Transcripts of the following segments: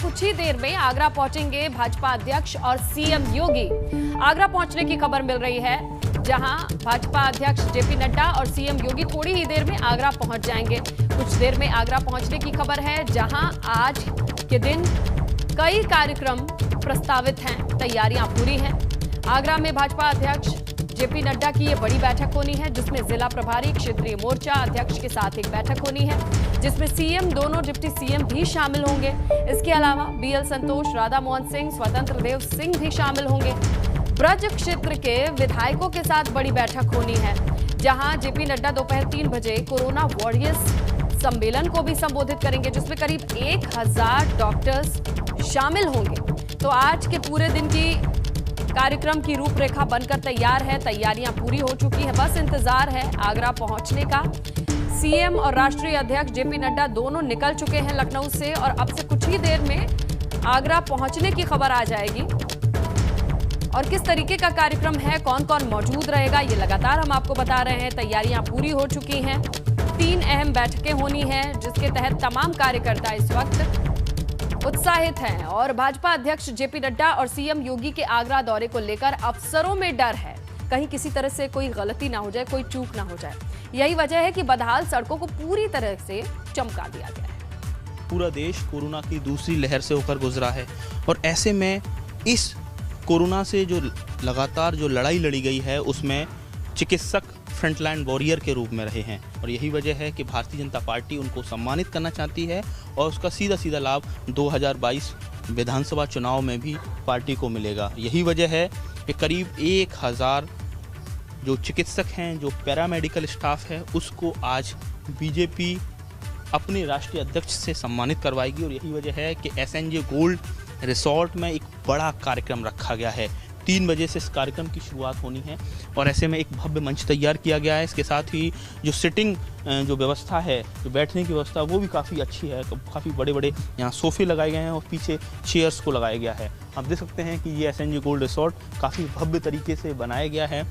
कुछ ही देर में आगरा पहुंचेंगे भाजपा अध्यक्ष और सीएम योगी। आगरा पहुंचने की खबर मिल रही है, जहां भाजपा अध्यक्ष जेपी नड्डा और सीएम योगी थोड़ी ही देर में आगरा पहुंच जाएंगे। कुछ देर में आगरा पहुंचने की खबर है, जहां आज के दिन कई कार्यक्रम प्रस्तावित हैं, तैयारियां पूरी हैं। आगरा में भाजपा अध्यक्ष जेपी नड्डा की ये बड़ी बैठक होनी है, जिसमें जिला प्रभारी, क्षेत्रीय मोर्चा अध्यक्ष के साथ एक बैठक होनी है, जिसमें सीएम, दोनों डिप्टी सीएम भी शामिल होंगे। इसके अलावा बीएल संतोष, राधा मोहन सिंह, स्वतंत्र देव सिंह भी शामिल होंगे। ब्रज क्षेत्र के विधायकों के साथ बड़ी बैठक होनी है, जहां जेपी नड्डा दोपहर 3 बजे कोरोना वॉरियर्स सम्मेलन को भी संबोधित करेंगे, जिसमें करीब 1000 डॉक्टर्स शामिल होंगे। तो आज के पूरे दिन की कार्यक्रम की रूपरेखा बनकर तैयार है, तैयारियां पूरी हो चुकी हैं, बस इंतजार है आगरा पहुंचने का। सीएम और राष्ट्रीय अध्यक्ष जेपी नड्डा दोनों निकल चुके हैं लखनऊ से और अब से कुछ ही देर में आगरा पहुंचने की खबर आ जाएगी। और किस तरीके का कार्यक्रम है, कौन कौन मौजूद रहेगा, ये लगातार हम आपको बता रहे हैं। तैयारियां पूरी हो चुकी हैं, 3 अहम बैठकें होनी हैं, जिसके तहत तमाम कार्यकर्ता इस वक्त उत्साहित हैं। और भाजपा अध्यक्ष जेपी नड्डा और सीएम योगी के आगरा दौरे को लेकर अफसरों में डर है, कहीं किसी तरह से कोई गलती ना हो जाए, कोई चूक ना हो जाए। यही वजह है कि बदहाल सड़कों को पूरी तरह से चमका दिया गया है। पूरा देश कोरोना की दूसरी लहर से होकर गुजरा है और ऐसे में इस कोरोना से जो लगातार जो लड़ाई लड़ी गई है, उसमें चिकित्सक फ्रंटलाइन वॉरियर के रूप में रहे हैं और यही वजह है कि भारतीय जनता पार्टी उनको सम्मानित करना चाहती है और उसका सीधा सीधा लाभ 2022 विधानसभा चुनाव में भी पार्टी को मिलेगा। यही वजह है कि करीब 1000 जो चिकित्सक हैं, जो पैरामेडिकल स्टाफ है, उसको आज बीजेपी अपने राष्ट्रीय अध्यक्ष से सम्मानित करवाएगी और यही वजह है कि एसएनजे गोल्ड रिसोर्ट में एक बड़ा कार्यक्रम रखा गया है। 3 बजे से इस कार्यक्रम की शुरुआत होनी है और ऐसे में एक भव्य मंच तैयार किया गया है। इसके साथ ही जो सिटिंग जो व्यवस्था है, जो बैठने की व्यवस्था, वो भी काफ़ी अच्छी है। काफ़ी बड़े बड़े यहाँ सोफे लगाए गए हैं और पीछे चेयर्स को लगाया गया है। आप देख सकते हैं कि ये एसएनजे गोल्ड रिसोर्ट काफ़ी भव्य तरीके से बनाया गया है।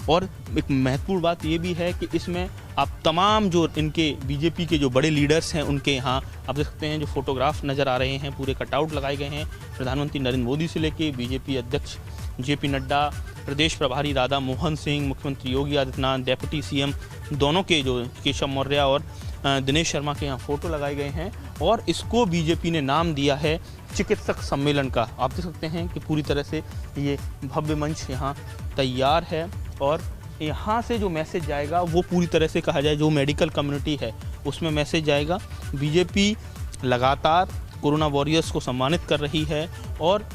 और एक महत्वपूर्ण बात ये भी है कि इसमें आप तमाम जो इनके बीजेपी के जो बड़े लीडर्स हैं, उनके यहाँ आप देख सकते हैं जो फोटोग्राफ नज़र आ रहे हैं, पूरे कटआउट लगाए गए हैं। प्रधानमंत्री नरेंद्र मोदी से लेके बीजेपी अध्यक्ष जेपी नड्डा, प्रदेश प्रभारी राधा मोहन सिंह, मुख्यमंत्री योगी आदित्यनाथ, डेप्यूटी सीएम दोनों के जो केशव मौर्य और दिनेश शर्मा के यहाँ फ़ोटो लगाए गए हैं और इसको बीजेपी ने नाम दिया है चिकित्सक सम्मेलन का। आप देख सकते हैं कि पूरी तरह से ये भव्य मंच यहाँ तैयार है और यहाँ से जो मैसेज जाएगा वो पूरी तरह से कहा जाए जो मेडिकल कम्युनिटी है उसमें मैसेज जाएगा। बीजेपी लगातार कोरोना वॉरियर्स को सम्मानित कर रही है और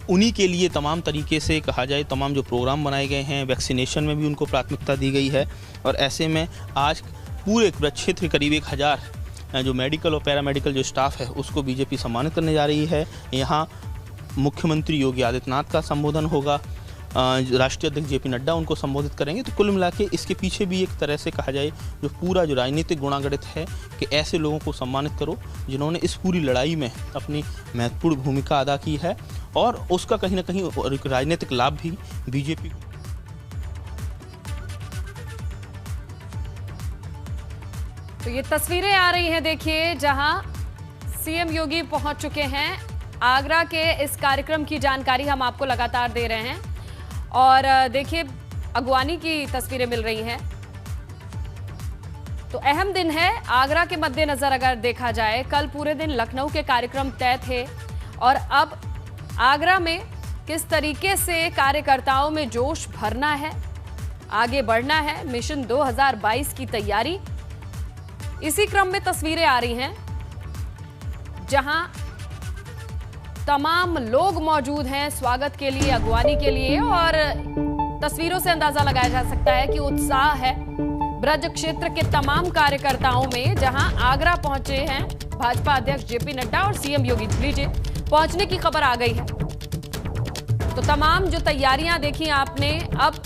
उन्हीं के लिए तमाम तरीके से कहा जाए तमाम जो प्रोग्राम बनाए गए हैं, वैक्सीनेशन में भी उनको प्राथमिकता दी गई है और ऐसे में आज पूरे ब्रज क्षेत्र करीब 1000 जो मेडिकल और पैरामेडिकल जो स्टाफ है उसको बीजेपी सम्मानित करने जा रही है। यहाँ मुख्यमंत्री योगी आदित्यनाथ का संबोधन होगा, राष्ट्रीय अध्यक्ष जेपी नड्डा उनको संबोधित करेंगे। तो कुल मिला के इसके पीछे भी एक तरह से कहा जाए जो पूरा जो राजनीतिक गुणागणित है कि ऐसे लोगों को सम्मानित करो जिन्होंने इस पूरी लड़ाई में अपनी महत्वपूर्ण भूमिका अदा की है और उसका कहीं ना कहीं राजनीतिक लाभ भी बीजेपी को। तो ये तस्वीरें आ रही हैं, देखिए, जहां सीएम योगी पहुंच चुके हैं। आगरा के इस कार्यक्रम की जानकारी हम आपको लगातार दे रहे हैं और देखिए अगवानी की तस्वीरें मिल रही हैं। तो अहम दिन है आगरा के मद्देनजर अगर देखा जाए, कल पूरे दिन लखनऊ के कार्यक्रम तय थे और अब आगरा में किस तरीके से कार्यकर्ताओं में जोश भरना है, आगे बढ़ना है, मिशन 2022 की तैयारी। इसी क्रम में तस्वीरें आ रही हैं जहां तमाम लोग मौजूद हैं स्वागत के लिए, अगवानी के लिए और तस्वीरों से अंदाजा लगाया जा सकता है कि उत्साह है ब्रज क्षेत्र के तमाम कार्यकर्ताओं में, जहां आगरा पहुंचे हैं भाजपा अध्यक्ष जेपी नड्डा और सीएम योगी। लीजिए, पहुंचने की खबर आ गई है। तो तमाम जो तैयारियां देखी आपने, अब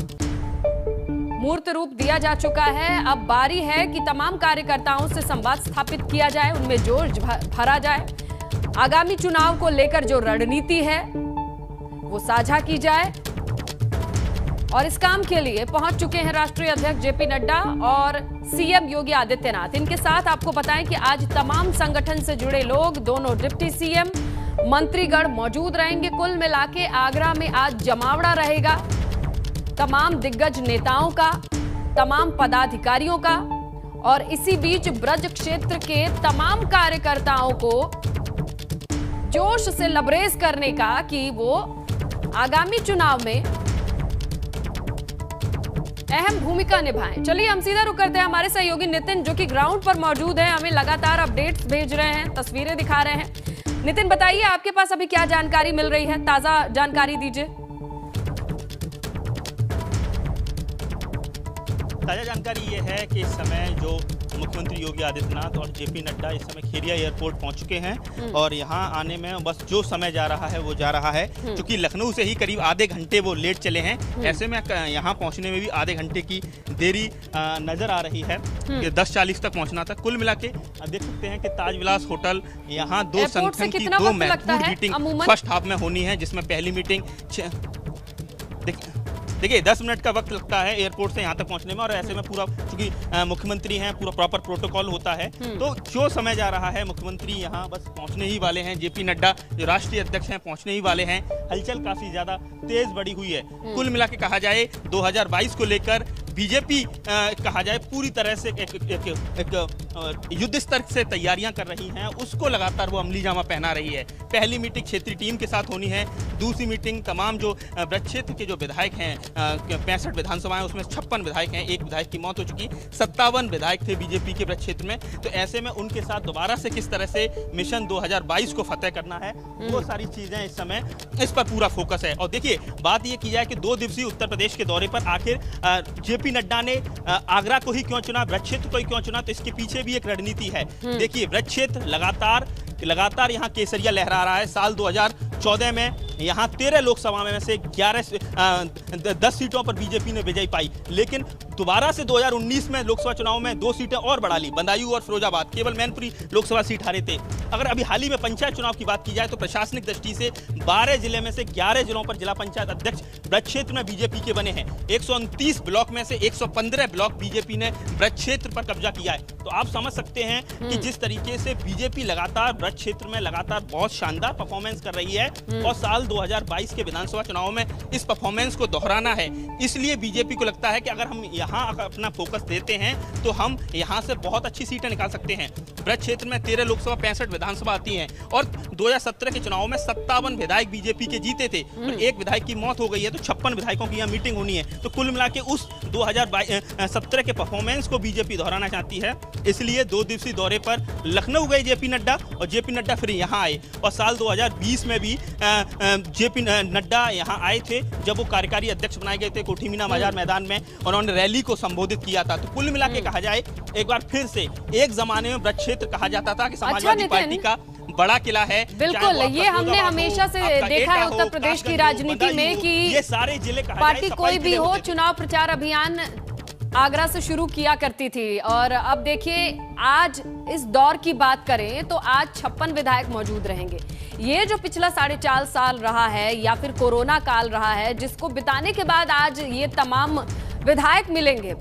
मूर्त रूप दिया जा चुका है। अब बारी है कि तमाम कार्यकर्ताओं से संवाद स्थापित किया जाए, उनमें जोश भरा जाए, आगामी चुनाव को लेकर जो रणनीति है वो साझा की जाए और इस काम के लिए पहुंच चुके हैं राष्ट्रीय अध्यक्ष जेपी नड्डा और सीएम योगी आदित्यनाथ। इनके साथ आपको बताएं कि आज तमाम संगठन से जुड़े लोग, दोनों डिप्टी सीएम, मंत्रीगण मौजूद रहेंगे। कुल मिला के आगरा में आज जमावड़ा रहेगा तमाम दिग्गज नेताओं का, तमाम पदाधिकारियों का। और इसी बीच ब्रज क्षेत्र के तमाम कार्यकर्ताओं को जोश से लबरेज करने का कि वो आगामी चुनाव में अहम भूमिका निभाएं। चलिए हम सीधा रुक करते हैं हमारे सहयोगी नितिन, जो कि ग्राउंड पर मौजूद है, हमें लगातार अपडेट्स भेज रहे हैं, तस्वीरें दिखा रहे हैं। नितिन, बताइए आपके पास अभी क्या जानकारी मिल रही है, ताजा जानकारी दीजिए। ताज़ा जानकारी ये है कि इस समय जो मुख्यमंत्री योगी आदित्यनाथ और जेपी नड्डा इस समय खेरिया एयरपोर्ट पहुंच चुके हैं और यहां आने में बस जो समय जा रहा है वो जा रहा है, क्योंकि लखनऊ से ही करीब आधे घंटे वो लेट चले हैं। ऐसे में यहां पहुंचने में भी आधे घंटे की देरी नज़र आ रही है कि 10:40 तक पहुंचना था। कुल मिला के देख सकते हैं कि ताज विलास होटल यहाँ दो संगठन की दो महत्वपूर्ण मीटिंग फर्स्ट हाफ में होनी है, जिसमें पहली मीटिंग देखिए 10 मिनट का वक्त लगता है एयरपोर्ट से यहाँ तक पहुँचने में। और ऐसे में पूरा चूंकि मुख्यमंत्री हैं, पूरा प्रॉपर प्रोटोकॉल होता है, तो जो समय जा रहा है मुख्यमंत्री यहाँ बस पहुँचने ही वाले हैं। जेपी नड्डा जो राष्ट्रीय अध्यक्ष हैं पहुँचने ही वाले हैं। हलचल काफ़ी ज़्यादा तेज बढ़ी हुई है। कुल मिला के कहा जाए 2022 को लेकर बीजेपी कहा जाए पूरी तरह से एक युद्ध स्तर से तैयारियां कर रही हैं, उसको लगातार वो अमली जामा पहना रही है। पहली मीटिंग क्षेत्रीय टीम के साथ होनी है, दूसरी मीटिंग तमाम जो ब्रज क्षेत्र के जो विधायक हैं, 65 विधानसभाएं, उसमें 56 विधायक हैं, एक विधायक की मौत हो चुकी, 57 विधायक थे बीजेपी के ब्रज क्षेत्र में। तो ऐसे में उनके साथ दोबारा से किस तरह से मिशन 2022 को फतेह करना है, वो सारी चीज़ें इस समय इस पर पूरा फोकस है। और देखिए बात ये की जाए कि 2 दिवसीय उत्तर प्रदेश के दौरे पर आखिर जेपी नड्डा ने आगरा को ही क्यों चुना, ब्रज क्षेत्र को ही क्यों चुना, तो इसके पीछे भी एक रणनीति है। देखिए ब्रज क्षेत्र लगातार यहाँ केसरिया लहरा रहा है। साल 2014 में यहाँ 13 लोकसभा में से 10 सीटों पर बीजेपी ने विजय पाई, लेकिन दोबारा से 2019 में लोकसभा चुनाव में 2 सीटें और बढ़ा ली, बदायूं और फिरोजाबाद, केवल मैनपुरी लोकसभा सीट हारे थे। अगर अभी हाल ही में पंचायत चुनाव की बात की जाए तो प्रशासनिक दृष्टि से 12 जिले में से 11 जिलों पर जिला पंचायत अध्यक्ष ब्रज क्षेत्र में बीजेपी के बने हैं। 129 ब्लॉक में से 115 ब्लॉक बीजेपी ने ब्रज क्षेत्र पर कब्जा किया है। तो आप समझ सकते हैं कि जिस तरीके से बीजेपी लगातार ब्रज क्षेत्र में लगातार बहुत शानदार परफॉर्मेंस कर रही है और साल 2022 के विधानसभा चुनाव में इस परफॉर्मेंस को दोहराना है। इसलिए बीजेपी को लगता है कि अगर हम यहाँ अपना फोकस देते हैं तो हम यहाँ से बहुत अच्छी सीटें निकाल सकते हैं। ब्रज क्षेत्र में 13 लोकसभा 65 विधानसभा आती हैं और 2017 के चुनाव में 57 विधायक बीजेपी के जीते थे और एक विधायक की मौत हो गई है, तो 56 विधायकों की यहाँ मीटिंग होनी है। तो कुल मिला के उस 2017 के परफॉर्मेंस को बीजेपी दोहराना चाहती है। इसलिए 2 दिवसीय दौरे पर लखनऊ गए जेपी नड्डा और जेपी नड्डा फिर यहाँ आए। और साल 2020 में भी जेपी नड्डा यहाँ आए थे जब वो कार्यकारी अध्यक्ष बनाए गए थे कोठी मीना बाजार मैदान में, उन्होंने रैली को संबोधित किया था। तो कुल मिला के कहा जाए एक बार फिर से, एक जमाने में ब्रज क्षेत्र कहा जाता था कि समाजवादी पार्टी का बड़ा किला है। बिल्कुल, ये हमने हमेशा से देखा है उत्तर प्रदेश की राजनीति में कि ये सारे जिले पार्टी कोई भी हो, चुनाव प्रचार अभियान आगरा से शुरू किया करती थी। और अब देखिए आज इस दौर की बात करें तो आज 56 विधायक मौजूद रहेंगे। ये जो पिछला 4.5 साल रहा है या फिर कोरोना काल रहा है, जिसको बिताने के बाद आज ये तमाम विधायक मिलेंगे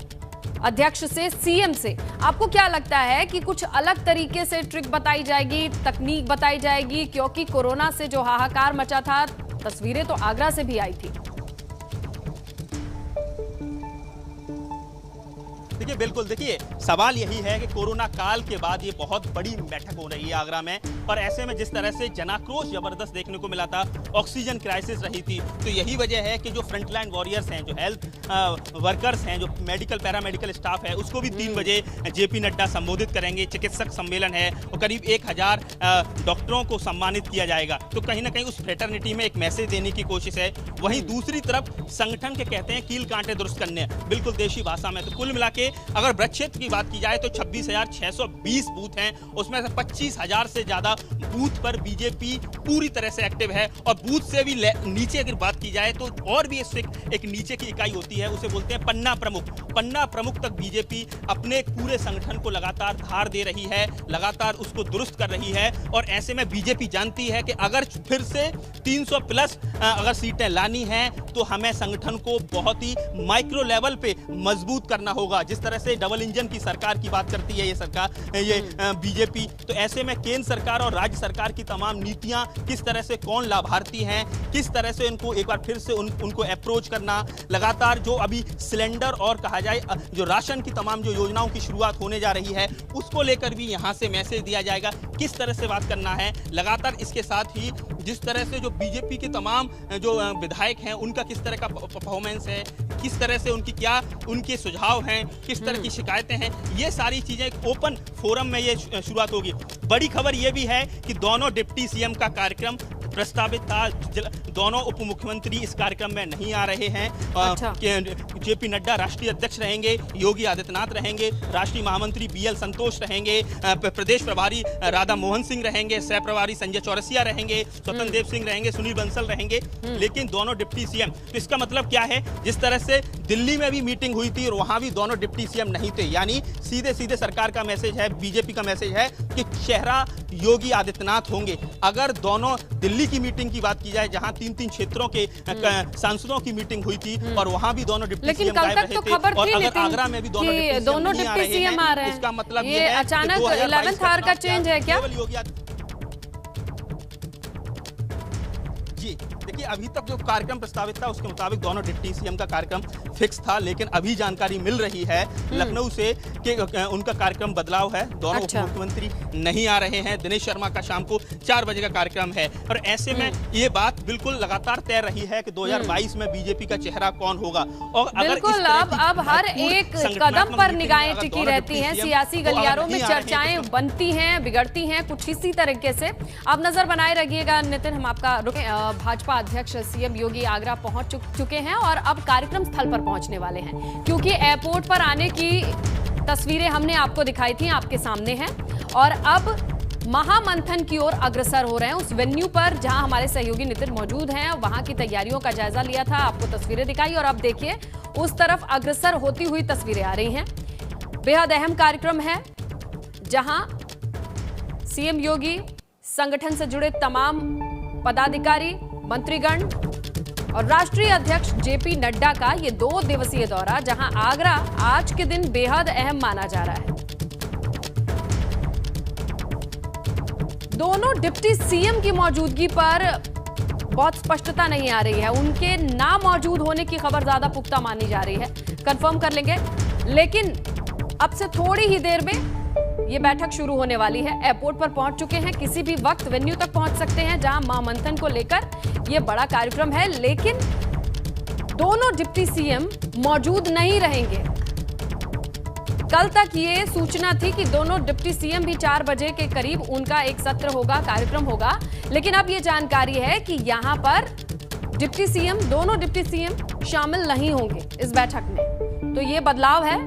अध्यक्ष से, सीएम से। आपको क्या लगता है कि कुछ अलग तरीके से ट्रिक बताई जाएगी, तकनीक बताई जाएगी? क्योंकि कोरोना से जो हाहाकार मचा था, तस्वीरें तो आगरा से भी आई थी। देखिए बिल्कुल, देखिए सवाल यही है कि कोरोना काल के बाद ये बहुत बड़ी बैठक हो रही है आगरा में, पर ऐसे में जिस तरह से जनाक्रोश जबरदस्त देखने को मिला था, ऑक्सीजन क्राइसिस रही थी, तो यही वजह है कि जो फ्रंटलाइन वॉरियर्स हैं, जो हेल्थ वर्कर्स हैं, जो मेडिकल पैरामेडिकल स्टाफ है, उसको भी 3 बजे जेपी नड्डा संबोधित करेंगे। चिकित्सक सम्मेलन है और करीब 1000 डॉक्टरों को सम्मानित किया जाएगा। तो कहीं ना कहीं उस फ्रेटर्निटी में एक मैसेज देने की कोशिश है। वहीं दूसरी तरफ संगठन के कहते हैं कील कांटे दुरुस्त करने, बिल्कुल देशी भाषा में। तो कुल मिला के के अगर ब्रज क्षेत्र की बात की जाए तो 26,620 बूथ हैं, उसमें से 25,000 से ज़्यादा बूथ पर बीजेपी पूरी तरह से एक्टिव है। और बूथ से भी नीचे अगर बात की जाए तो और भी इससे एक नीचे की इकाई होती है, उसे बोलते हैं पन्ना प्रमुख। पन्ना प्रमुख तक बीजेपी अपने पूरे संगठन को लगातार धार दे रही है, लगातार उसको दुरुस्त कर रही है। और ऐसे में बीजेपी जानती है कि अगर फिर से 300 प्लस अगर सीटें लानी हैं तो हमें संगठन को बहुत ही माइक्रो लेवल पे मजबूत करना होगा। जिस तरह से डबल इंजन की सरकार की बात करती है ये सरकार, ये बीजेपी, तो ऐसे में केंद्र सरकार और राज्य सरकार की तमाम नीतियां किस तरह से कौन लाभार्थी हैं, किस तरह से उनको एक बार फिर से उनको अप्रोच करना, लगातार जो अभी सिलेंडर और कहा जाए जो राशन की तमाम जो योजनाओं की शुरुआत होने जा रही है उसको लेकर भी यहां से मैसेज दिया जाएगा किस तरह से बात करना है। लगातार इसके साथ ही जिस तरह से जो बीजेपी के तमाम जो विधायक हैं उनका किस तरह का परफॉर्मेंस है, किस तरह से उनके सुझाव हैं, किस तरह की शिकायतें हैं, ये सारी चीजें एक ओपन फोरम में ये शुरुआत होगी। बड़ी खबर ये भी है कि दोनों डिप्टी सीएम का कार्यक्रम प्रस्तावित था, दोनों उप मुख्यमंत्री इस कार्यक्रम में नहीं आ रहे हैं। अच्छा। जेपी नड्डा राष्ट्रीय अध्यक्ष रहेंगे, योगी आदित्यनाथ रहेंगे, राष्ट्रीय महामंत्री बीएल संतोष रहेंगे, प्रदेश प्रभारी राधा मोहन सिंह रहेंगे, सह प्रभारी संजय चौरसिया रहेंगे, स्वतंत्र देव सिंह रहेंगे, सुनील बंसल रहेंगे, लेकिन दोनों डिप्टी सीएम। तो इसका मतलब क्या है, जिस तरह से दिल्ली में भी मीटिंग हुई थी और वहां भी दोनों डिप्टी सीएम नहीं थे, यानी सीधे सीधे सरकार का मैसेज है, बीजेपी का मैसेज है कि चेहरा योगी आदित्यनाथ होंगे। अगर दोनों दिल्ली की मीटिंग की बात की जाए जहां 3-3 क्षेत्रों के सांसदों की मीटिंग हुई थी और वहां भी दोनों डिप्टी सीएम गायब रहे थे, और अगर आगरा में भी दोनों डिप्टी सीएम आ रहे हैं, इसका मतलब ये है अचानक 11th आवर का चेंज है क्या? जी देखिए, अभी तक जो कार्यक्रम प्रस्तावित था उसके मुताबिक दोनों डिप्टी सीएम का कार्यक्रम फिक्स था, लेकिन अभी जानकारी मिल रही है लखनऊ से कि उनका कार्यक्रम बदलाव है, दोनों उप मुख्यमंत्री नहीं आ रहे हैं। दिनेश शर्मा का शाम को 4 बजे का कार्यक्रम है और ऐसे में ये बात बिल्कुल लगातार तय रही है कि 2022 में बीजेपी का चेहरा कौन होगा। और बिल्कुल अब हर एक कदम पर निगाहें टिकी रहती हैं, सियासी गलियारों में चर्चाएं बनती हैं, बिगड़ती हैं कुछ इसी तरीके से। अब नजर बनाए रखिएगा नितिन, हम आपका भाजपा अध्यक्ष सीएम योगी आगरा पहुंच चुके हैं और अब कार्यक्रम स्थल पर पहुंचने वाले हैं, क्योंकि एयरपोर्ट पर आने की तस्वीरें हमने आपको दिखाई थी, आपके सामने हैं। और अब महामंथन की ओर अग्रसर हो रहे हैं, उस वेन्यू पर जहां हमारे सहयोगी नितिन मौजूद हैं, वहां की तैयारियों का जायजा लिया था, आपको तस्वीरें दिखाई और अब देखिए उस तरफ अग्रसर होती हुई तस्वीरें आ रही हैं। बेहद अहम कार्यक्रम है जहां सीएम योगी, संगठन से जुड़े तमाम पदाधिकारी, मंत्रीगण और राष्ट्रीय अध्यक्ष जेपी नड्डा का ये 2 दिवसीय दौरा, जहां आगरा आज के दिन बेहद अहम माना जा रहा है। दोनों डिप्टी सीएम की मौजूदगी पर बहुत स्पष्टता नहीं आ रही है, उनके ना मौजूद होने की खबर ज्यादा पुख्ता मानी जा रही है, कंफर्म कर लेंगे। लेकिन अब से थोड़ी ही देर में ये बैठक शुरू होने वाली है, एयरपोर्ट पर पहुंच चुके हैं, किसी भी वक्त वेन्यू तक पहुंच सकते हैं जहां महामंथन को लेकर ये बड़ा कार्यक्रम है। लेकिन दोनों डिप्टी सीएम मौजूद नहीं रहेंगे। कल तक ये सूचना थी कि दोनों डिप्टी सीएम भी 4 बजे के करीब उनका एक सत्र होगा, कार्यक्रम होगा, लेकिन अब ये जानकारी है कि यहां पर डिप्टी सीएम, दोनों डिप्टी सीएम शामिल नहीं होंगे इस बैठक में। तो ये बदलाव है